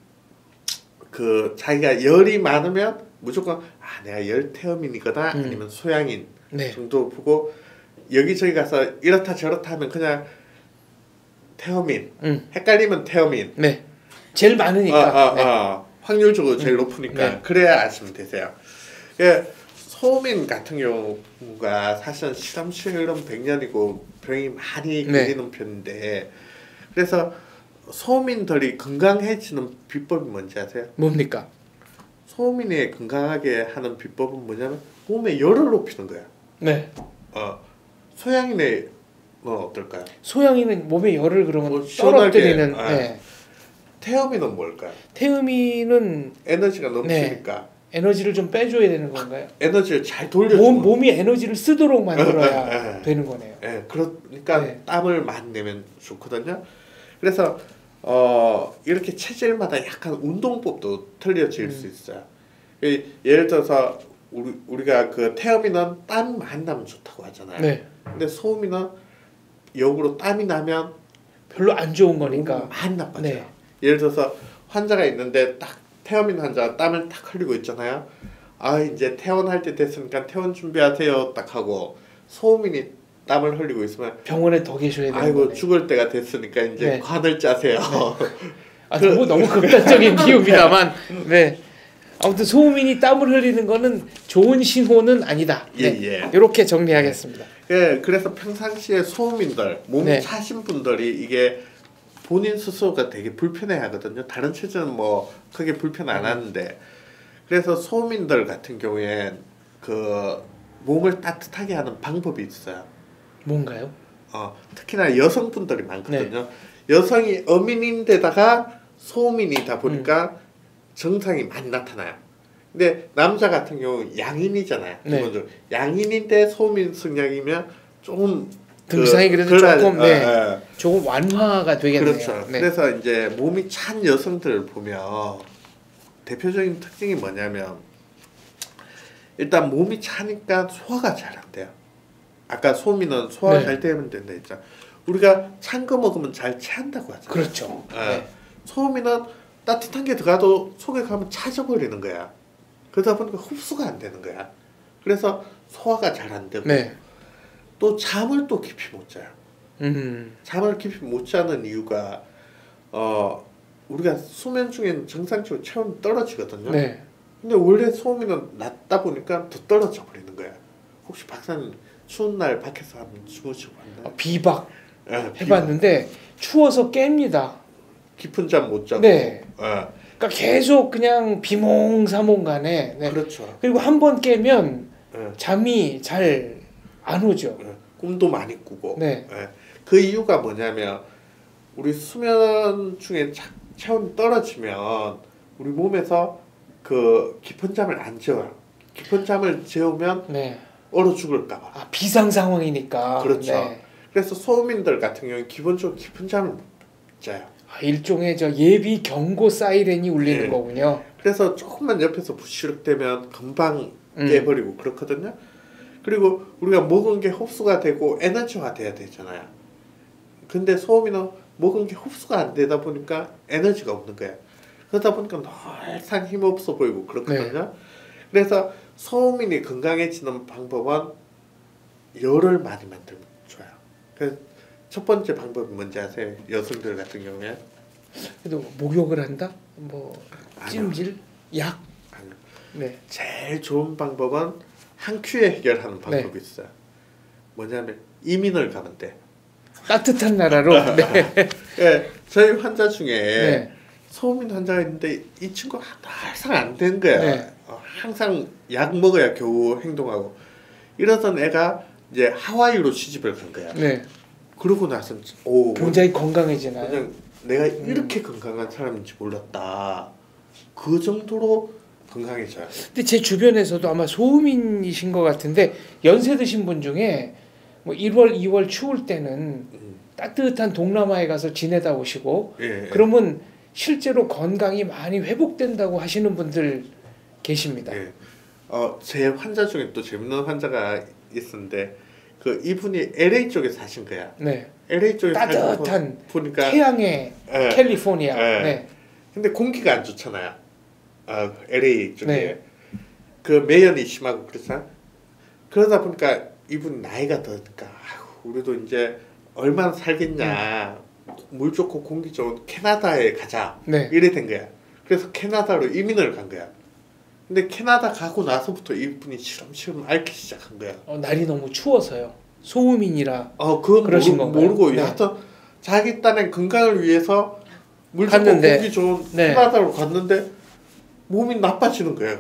그 자기가 열이 많으면 무조건 내가 열태어민이거나 아니면 소양인 네. 정도 보고 여기저기 가서 이렇다 저렇다 하면 그냥 태어민, 헷갈리면 태어민. 네. 제일 많으니까. 네. 확률적으로 제일 높으니까 네. 그래야 아시면 되세요. 예, 소민 같은 경우가 사실은 실험실은 100년이고 병이 많이 걸리는 편인데, 그래서 소민들이 건강해지는 비법이 뭔지 아세요? 뭡니까? 소민이 건강하게 하는 비법은 뭐냐면 몸에 열을 높이는 거야. 네. 소양인의 어떨까요? 소양이는 몸에 열을 그러면 뭐 시원하게, 떨어뜨리는. 네. 태어민은 뭘까요? 태음인은 에너지가 넘치니까 에너지를 좀 빼줘야 되는 건가요? 에너지를 잘 돌려주는 몸이 에너지를 쓰도록 만들어야 되는 거네요. 그러니까 네. 땀을 많이 내면 좋거든요. 그래서 이렇게 체질마다 약간 운동법도 틀려질 수 있어요. 예를 들어서 우리가 그 태어민은 땀 많이 나면 좋다고 하잖아요. 네. 근데 소음인은 역으로 땀이 나면 별로 안 좋은 거니까. 많이 나빠져요. 네. 예를 들어서 환자가 있는데 딱 태어민 환자가 땀을 딱 흘리고 있잖아요. 이제 퇴원할 때 됐으니까 퇴원 준비하세요 딱 하고, 소음인이 땀을 흘리고 있으면 병원에 더 계셔야 되는 아이고 거네요. 죽을 때가 됐으니까 이제 네. 관을 짜세요. 너무 극단적인 비유입니다만. 네. 아무튼 소음인이 땀을 흘리는 거는 좋은 신호는 아니다. 네. 이렇게 정리하겠습니다. 그래서 평상시에 소음인들, 몸이 차신 분들이 이게 본인 스스로가 되게 불편해하거든요. 다른 체질은 뭐 크게 불편 안 하는데, 그래서 소음인들 같은 경우엔 그 몸을 따뜻하게 하는 방법이 있어요. 뭔가요? 특히나 여성분들이 많거든요. 여성이 어민인데다가 소음인이다 보니까 정상이 많이 나타나요. 근데 남자 같은 경우 양인이잖아요. 기본적으로 양인인데 소음인 성향이면 조금 등상이 그래도 조금 조금 완화가 되겠네요. 그렇죠. 그래서 이제 몸이 찬 여성들을 보면 대표적인 특징이 뭐냐면, 일단 몸이 차니까 소화가 잘 안 돼요. 아까 소민은 소화 잘 되면 된다 했죠. 우리가 찬 거 먹으면 잘 체한다고 하잖아요. 그렇죠. 소민은 따뜻한 게 들어가도 속에 가면 차져버리는 거야. 그러다 보니까 흡수가 안 되는 거야. 그래서 소화가 잘 안 되고 또 잠을 또 깊이 못 자요. 잠을 깊이 못 자는 이유가 우리가 수면 중엔 정상적으로 체온이 떨어지거든요. 근데 원래 소음인은 낮다 보니까 더 떨어져 버리는 거야. 혹시 박사님 추운 날 밖에서 한번 주무시고 봤나요? 비박 해봤는데 추워서 깹니다. 깊은 잠 못 자고. 그러니까 계속 그냥 비몽사몽간에. 네. 그렇죠. 그리고 한 번 깨면 네. 잠이 잘 안 오죠. 네. 꿈도 많이 꾸고. 네. 네. 그 이유가 뭐냐면 우리 수면 중에 체온이 떨어지면 우리 몸에서 그 깊은 잠을 안 재워요. 깊은 잠을 재우면 네. 얼어 죽을까봐. 아, 비상 상황이니까. 그렇죠. 네. 그래서 소음인들 같은 경우는 기본적으로 깊은 잠을 못 자요. 아, 일종의 저 예비 경고 사이렌이 울리는 네. 거군요. 그래서 조금만 옆에서 부시럭대면 금방 깨버리고 그렇거든요. 그리고 우리가 먹은 게 흡수가 되고 에너지화 돼야 되잖아요. 근데 소음인은 먹은 게 흡수가 안 되다 보니까 에너지가 없는 거예요. 그러다 보니까 늘상 힘없어 보이고 그렇거든요. 그래서 소음인이 건강해지는 방법은 열을 많이 만들면 좋아요. 그래서 첫 번째 방법이 뭔지 아세요? 여성들 같은 경우에 그래도 목욕을 한다? 뭐 찜질? 약? 아니요. 네. 제일 좋은 방법은 한 큐에 해결하는 방법이 있어요. 뭐냐면 이민을 가면 돼. 따뜻한 나라로. 네. 예, 저희 환자 중에 네. 소음인 환자가 있는데 이 친구가 항상 안 된 거야. 네. 항상 약 먹어야 겨우 행동하고 이러던 애가 이제 하와이로 시집을 간 거야. 네. 그러고 나서 오, 굉장히 건강해지나요? 그냥 내가 이렇게 건강한 사람인지 몰랐다. 그 정도로 건강해져요. 근데 제 주변에서도 아마 소음인이신 것 같은데 연세 드신 분 중에 뭐 1월, 2월 추울 때는 따뜻한 동남아에 가서 지내다 오시고 예, 그러면 실제로 건강이 많이 회복된다고 하시는 분들 계십니다. 예. 제 환자 중에 또 재밌는 환자가 있었는데 그 이분이 LA 쪽에 사신 거야. 네. LA 쪽에 따뜻한 보니까 태양의 예. 캘리포니아. 예. 네. 근데 공기가 안 좋잖아요. LA 쪽에 네. 그 매연이 심하고 그렇잖아. 그러다 보니까 이분 나이가 드니까 우리도 이제 얼마나 살겠냐. 물 좋고 공기 좋은 캐나다에 가자. 네. 이래 된 거야. 그래서 캐나다로 이민을 간 거야. 근데 캐나다 가고 나서부터 이분이 시름시름 앓기 시작한 거야. 날이 너무 추워서요. 소음인이라. 그건 그러신 모르고 건가요? 네. 하여튼 자기 딴의 건강을 위해서 물 좋고 갔는데. 공기 좋은 네. 캐나다로 갔는데 몸이 나빠지는 거야.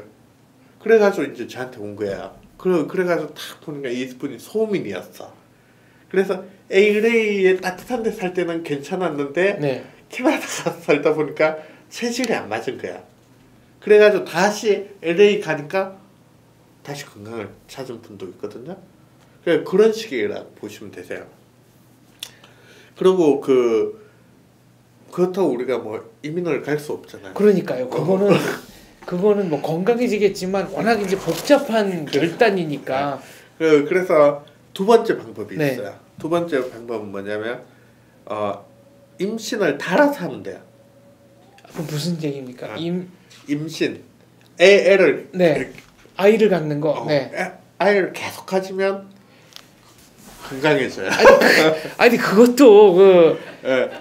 그래가지고 이제 저한테 온 거야. 그래가지고 탁 보니까 이분이 소음인이었어. 그래서 LA에 따뜻한 데 살 때는 괜찮았는데 네. 캐나다 가서 살다 보니까 체질이 안 맞은 거야. 그래가지고 다시 LA 가니까 다시 건강을 찾은 분도 있거든요. 그런 식이라 보시면 되세요. 그리고 그렇다고 우리가 뭐 이민을 갈 수 없잖아요. 그러니까요. 그거는 뭐 건강해지겠지만 워낙 이제 복잡한 결단이니까. 그래서 두 번째 방법이 네. 있어요. 두 번째 방법은 뭐냐면 임신을 달아서 하면 돼요. 그럼 무슨 얘기입니까? 임신 애를 네. 아이를 갖는 거. 네. 아이를 계속 가지면 건강해져요. 아니 그것도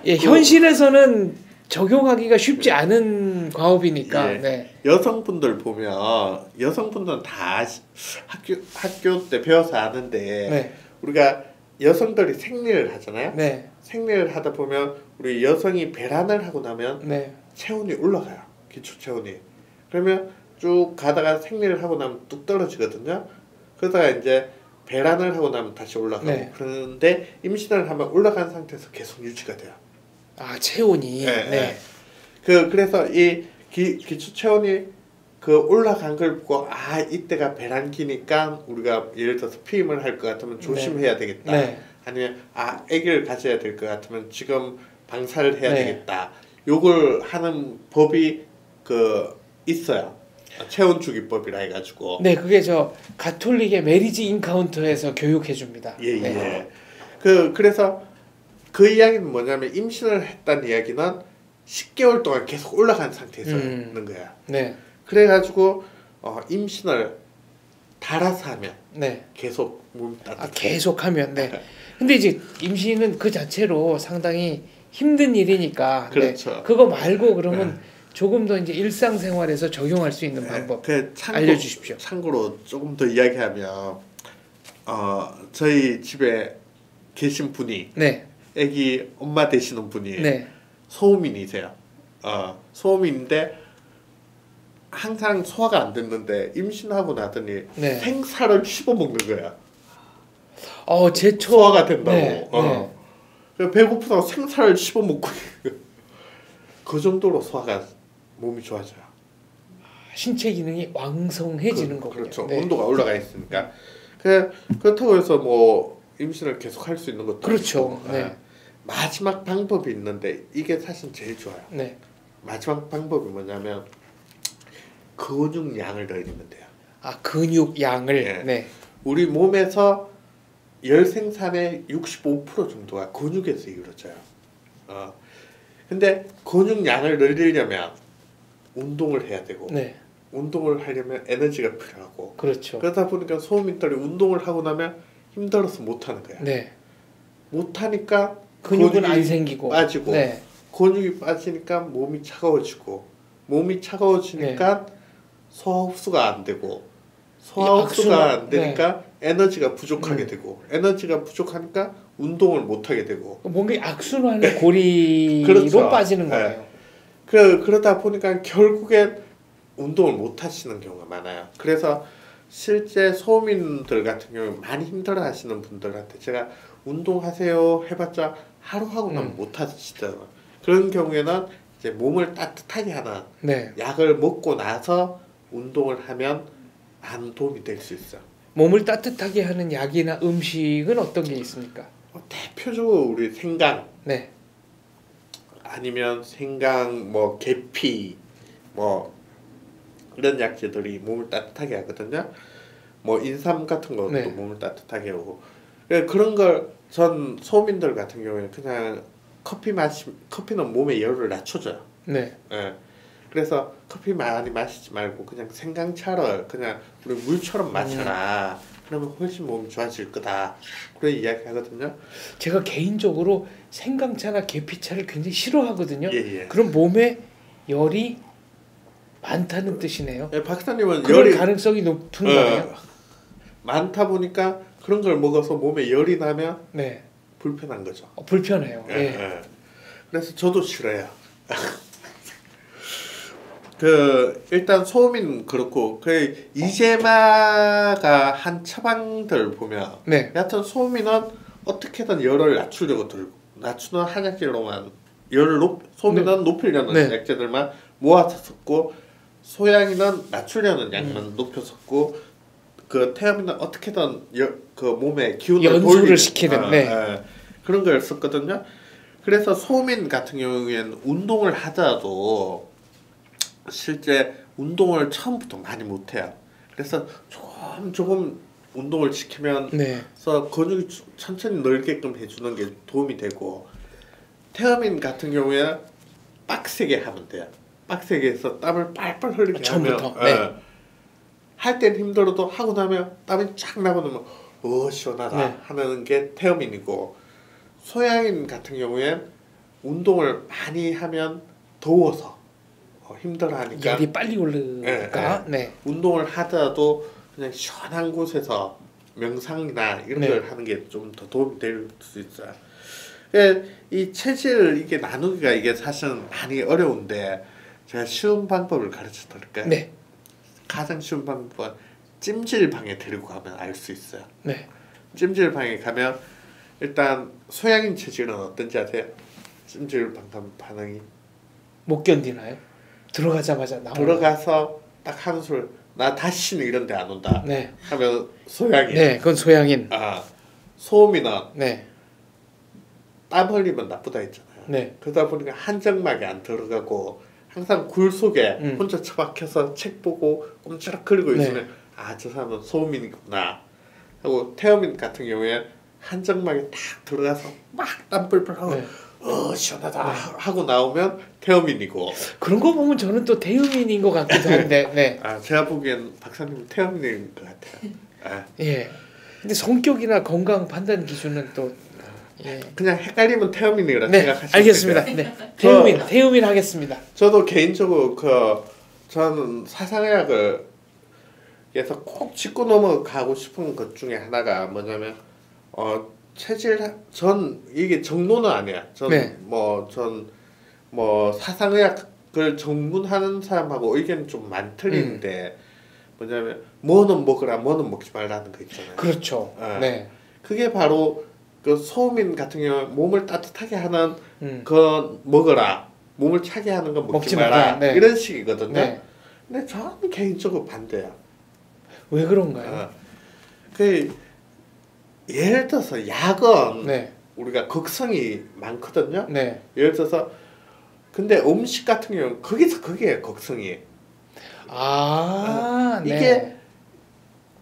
예, 현실에서는 적용하기가 쉽지 않은 과업이니까. 예. 네. 여성분들 보면 여성분들은 다 학교 때 배워서 아는데 네. 우리가 여성들이 생리를 하잖아요. 네. 생리를 하다 보면 우리 여성이 배란을 하고 나면 네. 체온이 올라가요. 기초 체온이. 그러면 쭉 가다가 생리를 하고 나면 뚝 떨어지거든요. 그러다가 이제 배란을 하고 나면 다시 올라가고. 네. 그런데 임신을 하면 올라간 상태에서 계속 유지가 돼요. 아 체온이. 네. 네. 그래서 이 기초 체온이 그 올라간 걸 보고 이때가 배란기니까 우리가 예를 들어서 피임을 할 것 같으면 조심해야 되겠다. 네. 아니면 아기를 가져야 될 것 같으면 지금 방사를 해야 네. 되겠다. 요걸 하는 법이 있어요. 체온 주기법이라 해가지고. 네, 그게 저 가톨릭의 메리지 인카운터에서 교육해 줍니다. 예, 네. 예. 그래서 그 이야기는 뭐냐면 임신을 했다는 이야기는 10개월 동안 계속 올라간 상태에서 있는 거야. 네. 그래가지고 임신을 달아서 하면 네. 계속 몸 따뜻해. 계속하면 네. 근데 이제 임신은 그 자체로 상당히 힘든 일이니까. 그렇죠. 네. 그거 말고 그러면 조금 더 이제 일상생활에서 적용할 수 있는 방법 알려주십시오. 참고로 조금 더 이야기하면 저희 집에 계신 분이 네. 애기 엄마 되시는 분이 네. 소음인이세요. 소음인데 항상 소화가 안 됐는데 임신하고 나더니 네. 생사를 씹어 먹는 거야. 제초 소화가 된다고. 네, 네. 배고프다고 생사를 씹어 먹고 그 정도로 소화가 몸이 좋아져요. 신체 기능이 왕성해지는 거군요. 그렇죠. 네. 온도가 올라가 있으니까. 그렇다고 해서 뭐 임신을 계속 할 수 있는 것도 그렇죠. 아니고. 네. 마지막 방법이 있는데 이게 사실 제일 좋아요. 네. 마지막 방법이 뭐냐면 근육량을 늘리면 돼요. 근육량을. 네. 네. 우리 몸에서 열 생산의 65% 정도가 근육에서 이루어져요. 근데 근육량을 늘리려면 운동을 해야 되고 네. 운동을 하려면 에너지가 필요하고 그렇죠. 그러다 보니까 소음인들이 운동을 하고 나면 힘들어서 못 하는 거야. 네. 못 하니까 근육은 안 생기고 빠지고 네. 근육이 빠지니까 몸이 차가워지고 몸이 차가워지니까 소화 흡수가 안 되고 소화 흡수가 안 되니까 에너지가 부족하게 되고 에너지가 부족하니까 운동을 못 하게 되고 뭔가 악순환의 고리로 그렇죠. 빠지는 거예요. 네. 그러다 보니까 결국엔 운동을 못 하시는 경우가 많아요. 그래서 실제 소음인들 같은 경우 많이 힘들어 하시는 분들한테 제가 운동하세요 해봤자 하루 하고 나면 못 하시더라고요. 그런 경우에는 이제 몸을 따뜻하게 하는 네. 약을 먹고 나서 운동을 하면 많은 도움이 될 수 있어요. 몸을 따뜻하게 하는 약이나 음식은 어떤 게 있습니까? 대표적으로 우리 생강 네. 아니면 생강 뭐 계피 뭐 이런 약재들이 몸을 따뜻하게 하거든요. 뭐 인삼 같은 것도 네. 몸을 따뜻하게 하고 그런 걸 전 소민들 같은 경우에 그냥 커피는 몸의 열을 낮춰줘요. 네. 예. 그래서 커피 많이 마시지 말고 그냥 생강차를 그냥 우리 물처럼 마셔라. 그러면 훨씬 몸이 좋아질 거다. 그런 이야기 하거든요. 제가 개인적으로 생강차나 계피차를 굉장히 싫어하거든요. 예. 그럼 몸에 열이 많다는 뜻이네요. 예, 박사님은 그럴 열이 가능성이 높은 거예요. 많다 보니까 그런 걸 먹어서 몸에 열이 나면 네. 불편한 거죠. 불편해요. 예, 예. 예. 그래서 저도 싫어요. 일단 소음인 그렇고 이재마가 한 처방들 보면 네. 여하튼 소음인은 어떻게든 열을 낮추려고 들고 낮추는 한약재로만 열을 소음인은 높이려는 네. 약재들만 모아서 섞고 소양인은 낮추려는 약만 높여 섞고 태음인은 어떻게든 그 몸에 기운을 연소를 돌리는, 시키는 그런 걸 썼거든요. 그래서 소민 같은 경우에는 운동을 하더라도 실제 운동을 처음부터 많이 못해요. 그래서 조금 운동을 시키면서 근육이 천천히 늘게끔 해주는 게 도움이 되고 태음인 같은 경우에 빡세게 하면 돼요. 빡세게 해서 땀을 빨빨 흘리게 처음부터. 하면 할 땐 힘들어도 하고 나면 땀이 쫙 나고 나면 시원하다 하는 게 태음인이고 소양인 같은 경우엔 운동을 많이 하면 더워서 힘들어하니까 열이 빨리 오르니까 운동을 하더라도 그냥 시원한 곳에서 명상이나 이런 걸 하는 게 좀 더 도움이 될 수 있어요. 이 체질 이게 나누기가 이게 사실은 많이 어려운데 제가 쉬운 방법을 가르쳐 드릴까요? 네. 가장 쉬운 방법은 찜질방에 데리고 가면 알 수 있어요. 네. 찜질방에 가면 일단 소양인 체질은 어떤지 아세요? 찜질방 가면 반응이 못 견디나요? 들어가자마자 나오는 들어가서 딱 하는 소리 나 다시는 이런 데 안 온다 하면 소양인. 네, 그건 소양인. 소음이는 땀 흘리면 나쁘다 했잖아요. 네. 그러다 보니까 한정막에 안 들어가고 항상 굴 속에 혼자 처박혀서 책 보고 꼼지락거리고 있으면 저 사람은 소음인이구나 하고 태음인 같은 경우에 한정막에 딱 들어가서 막 땀 뿔뿔 하고 시원하다 하고 나오면 태음인이고 그런 거 보면 저는 또 태음인인 것 같기도 한데 제가 보기엔 박사님은 태음인인 것 같아요. 예. 근데 성격이나 건강 판단 기준은 또 그냥 헷갈리면 태음인이라 생각하시면 알겠습니다. 태음인 하겠습니다. 저도 개인적으로 저는 사상의학을 그래서 꼭 짚고 넘어가고 싶은 것 중에 하나가 뭐냐면 체질 이게 정론은 아니야. 전 사상의학 그걸 정문하는 사람하고 의견이 좀 많이 틀리는데 뭐냐면 뭐는 먹으라 뭐는 먹지 말라는 거 있잖아요. 그렇죠. 네. 그게 바로 그 소민 같은 경우 몸을 따뜻하게 하는 그 먹어라 몸을 차게 하는 건 먹지 마라 네. 이런 식이거든요. 네. 근데 저는 개인적으로 반대야. 왜 그런가요? 그 예를 들어서 약은 네. 우리가 극성이 많거든요. 네. 예를 들어서 근데 음식 같은 경우는 거기서 그게 극성이. 네. 이게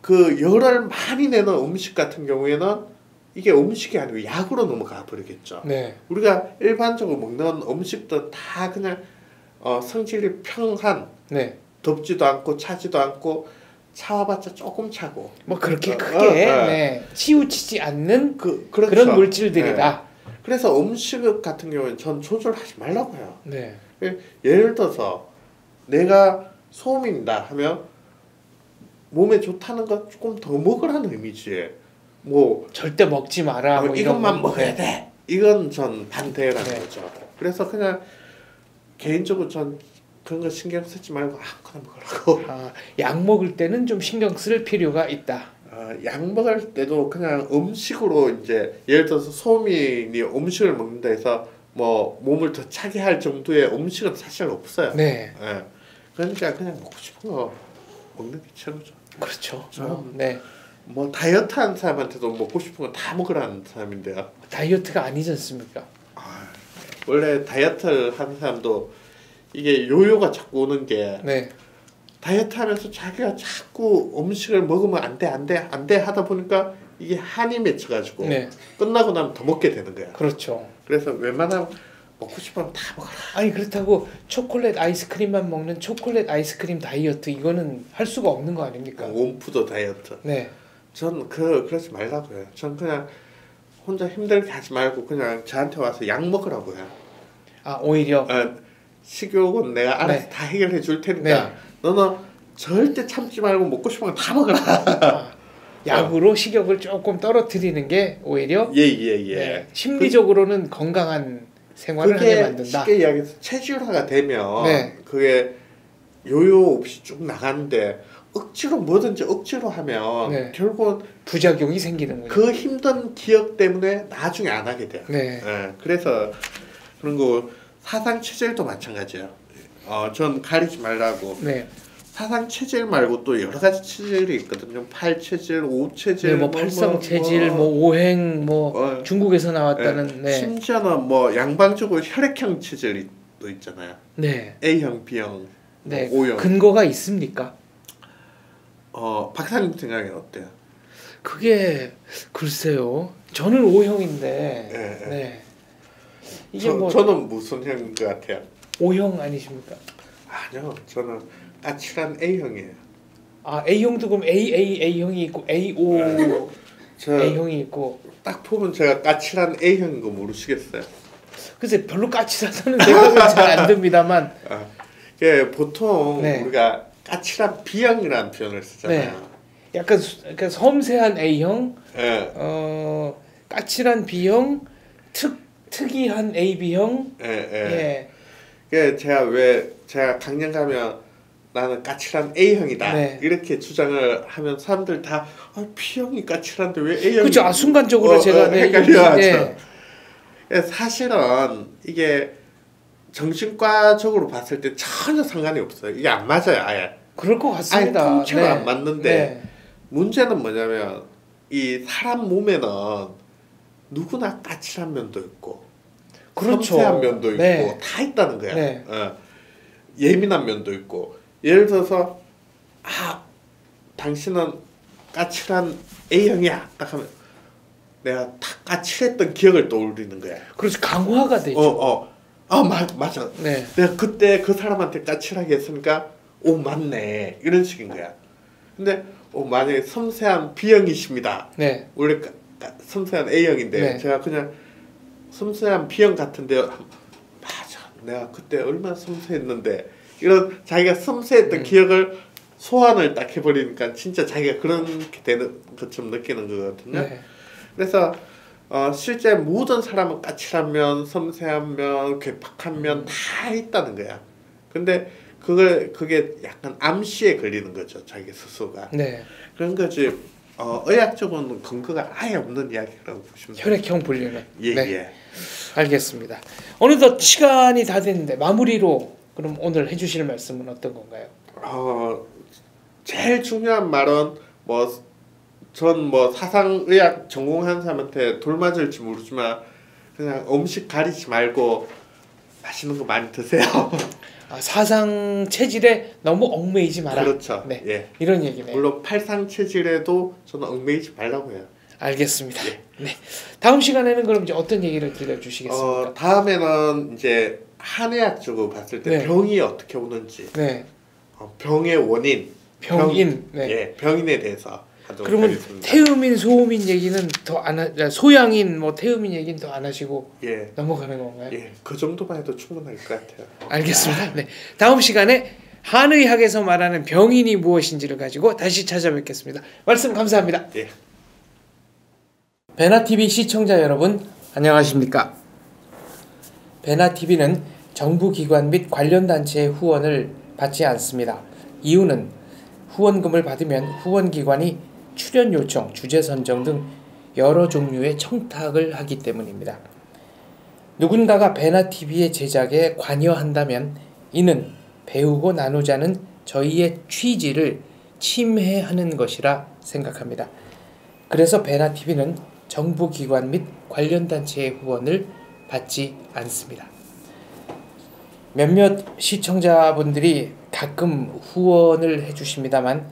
그 열을 많이 내는 음식 같은 경우에는 이게 음식이 아니고 약으로 넘어가 버리겠죠. 네. 우리가 일반적으로 먹는 음식들 다 그냥 성질이 평한 네. 덥지도 않고 차지도 않고 차와봤자 조금 차고 뭐 그렇게 크게 네. 치우치지 않는 그렇죠. 그런 물질들이다. 네. 그래서 음식 같은 경우는 전 조절하지 말라고 해요. 네. 예를 들어서 내가 소음인다 하면 몸에 좋다는 거 조금 더 먹으라는 의미지. 뭐 절대 먹지 마라. 뭐 이것만 먹어야 돼. 이건 전 반대라는 네. 거죠. 그래서 그냥 개인적으로 전 그런 거 신경 쓰지 말고 아무거나 먹으라고. 약 먹을 때는 좀 신경 쓸 필요가 있다. 약 먹을 때도 그냥 음식으로 이제 예를 들어서 소민이 음식을 먹는다 해서 뭐 몸을 더 차게 할 정도의 음식은 사실 없어요. 네. 예. 그러니까 그냥 먹고 싶은 거 먹는 게 최고죠. 그렇죠. 네. 뭐 다이어트 하는 사람한테도 먹고 싶은 거 다 먹으라는 사람인데요. 다이어트가 아니지 않습니까? 원래 다이어트를 하는 사람도 이게 요요가 자꾸 오는 게 네. 다이어트 하면서 자기가 자꾸 음식을 먹으면 안 돼 하다 보니까 이게 한이 맺혀가지고 네. 끝나고 나면 더 먹게 되는 거야. 그렇죠. 그래서 웬만하면 먹고 싶으면 다 먹어라. 아니 그렇다고 초콜릿 아이스크림만 먹는 초콜릿 아이스크림 다이어트 이거는 할 수가 없는 거 아닙니까? 원푸드 다이어트. 네. 전 그러지 말라고요. 전 그냥 혼자 힘들게 하지 말고 그냥 저한테 와서 약 먹으라고요. 오히려 식욕은 내가 알아서 네. 다 해결해 줄 테니까 네. 너는 절대 참지 말고 먹고 싶은 거 다 먹어라. 약으로 식욕을 조금 떨어뜨리는 게 오히려 예예예. 네. 심리적으로는 건강한 생활을 하게 만든다. 쉽게 이야기해서 체질화가 되면 네. 그게 요요 없이 쭉 나가는데 억지로 뭐든지 억지로 하면 네. 결국은 부작용이 생기는 거예요. 그 힘든 기억 때문에 나중에 안 하게 돼요. 네. 그래서 그런 거 사상 체질도 마찬가지예요. 전 가리지 말라고. 네. 사상 체질 말고 또 여러 가지 체질이 있거든요. 팔 체질, 오 체질, 네, 뭐 팔성 체질, 뭐 오행, 뭐 중국에서 나왔다는. 네. 심지어는 뭐 양방적으로 혈액형 체질이 또 있잖아요. 네. A형, B형, 네. O형. 근거가 있습니까? 박사님 생각에 어때요? 그게 글쎄요. 저는 O형인데. 네. 네. 이게 저는 무슨 형인 것 같아요? O형 아니십니까? 아니요, 저는 까칠한 A형이에요. A형도 그럼 A형이 있고 AO A형이 있고. 딱 보면 제가 까칠한 A형인 거 모르시겠어요? 글쎄 별로 까칠하다는 생각은 잘 안 듭니다만. 보통 네. 우리가 까칠한 B형이라는 표현을 쓰잖아요. 네. 약간 섬세한 A형, 네. 까칠한 B형, 특이한 AB형. 예. 제가 강연 가면 나는 까칠한 A형이다. 네. 이렇게 주장을 하면 사람들 다 B형이 까칠한데 왜 A형이 그렇죠. 순간적으로 제가 헷갈려하죠. 사실은 이게 정신과적으로 봤을 때 전혀 상관이 없어요. 이게 안 맞아요, 아예. 그럴 것 같습니다. 아예 통째로 안 맞는데 네. 문제는 뭐냐면 이 사람 몸에는 누구나 까칠한 면도 있고 그렇죠. 섬세한 면도 있고 네. 다 있다는 거야. 네. 예민한 면도 있고 예를 들어서 당신은 까칠한 A형이야 딱 하면 내가 다 까칠했던 기억을 떠올리는 거야. 그렇죠. 강화가 되죠. 맞아. 네. 내가 그때 그 사람한테 까칠하게 했으니까 맞네 이런 식인 거야. 근데 만약에 섬세한 B형이십니다. 네. 원래 섬세한 A형인데 네. 제가 그냥 섬세한 B형 같은데 맞아 내가 그때 얼마나 섬세했는데 이런 자기가 섬세했던 기억을 소환을 딱 해버리니까 진짜 자기가 그렇게 되는 것처럼 느끼는 거거든요. 네. 그래서 실제 모든 사람은 까칠한 면, 섬세한 면, 괴팍한 면 다 있다는 거야. 근데 그게 약간 암시에 걸리는 거죠, 자기 스스로가. 네. 그런 거지. 의학적으로는 근거가 아예 없는 이야기라고 보시면 돼요. 혈액형 분류는. 예, 네. 예. 알겠습니다. 어느덧 시간이 다 됐는데 마무리로 그럼 오늘 해주실 말씀은 어떤 건가요? 제일 중요한 말은 전 사상의학 전공한 사람한테 돌맞을지 모르지만 그냥 음식 가리지 말고 맛있는 거 많이 드세요. 사상 체질에 너무 얽매이지 마라. 그렇죠. 네. 예. 이런 얘기네요. 물론 팔상 체질에도 저는 얽매이지 말라고 해요. 알겠습니다. 예. 네. 다음 시간에는 그럼 이제 어떤 얘기를 들려주시겠습니까? 다음에는 이제 한의학적으로 봤을 때 네. 병이 어떻게 오는지, 네. 병의 원인, 병인. 네. 예, 병인에 대해서 하도록 그러면 하겠습니다. 태음인, 소음인 얘기는 더 안 소양인, 태음인 얘기는 더 안 하시고 예, 넘어가는 건가요? 예, 그 정도만 해도 충분할 것 같아요. 알겠습니다. 네. 다음 시간에 한의학에서 말하는 병인이 무엇인지를 가지고 다시 찾아뵙겠습니다. 말씀 감사합니다. 예. 베나TV 시청자 여러분 안녕하십니까? 베나TV는 정부기관 및 관련 단체의 후원을 받지 않습니다. 이유는 후원금을 받으면 후원기관이 출연 요청, 주제 선정 등 여러 종류의 청탁을 하기 때문입니다. 누군가가 베나TV의 제작에 관여한다면 이는 배우고 나누자는 저희의 취지를 침해하는 것이라 생각합니다. 그래서 베나TV는 정부기관 및 관련 단체의 후원을 받지 않습니다. 몇몇 시청자분들이 가끔 후원을 해주십니다만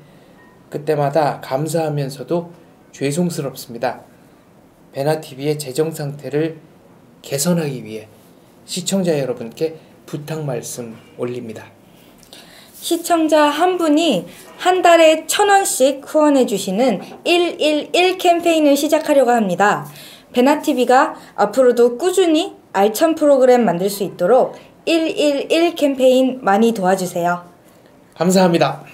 그때마다 감사하면서도 죄송스럽습니다. 베나TV의 재정 상태를 개선하기 위해 시청자 여러분께 부탁 말씀 올립니다. 시청자 한 분이 한 달에 1,000원씩 후원해 주시는 111 캠페인을 시작하려고 합니다. 베나TV가 앞으로도 꾸준히 알찬 프로그램 만들 수 있도록 111 캠페인 많이 도와주세요. 감사합니다.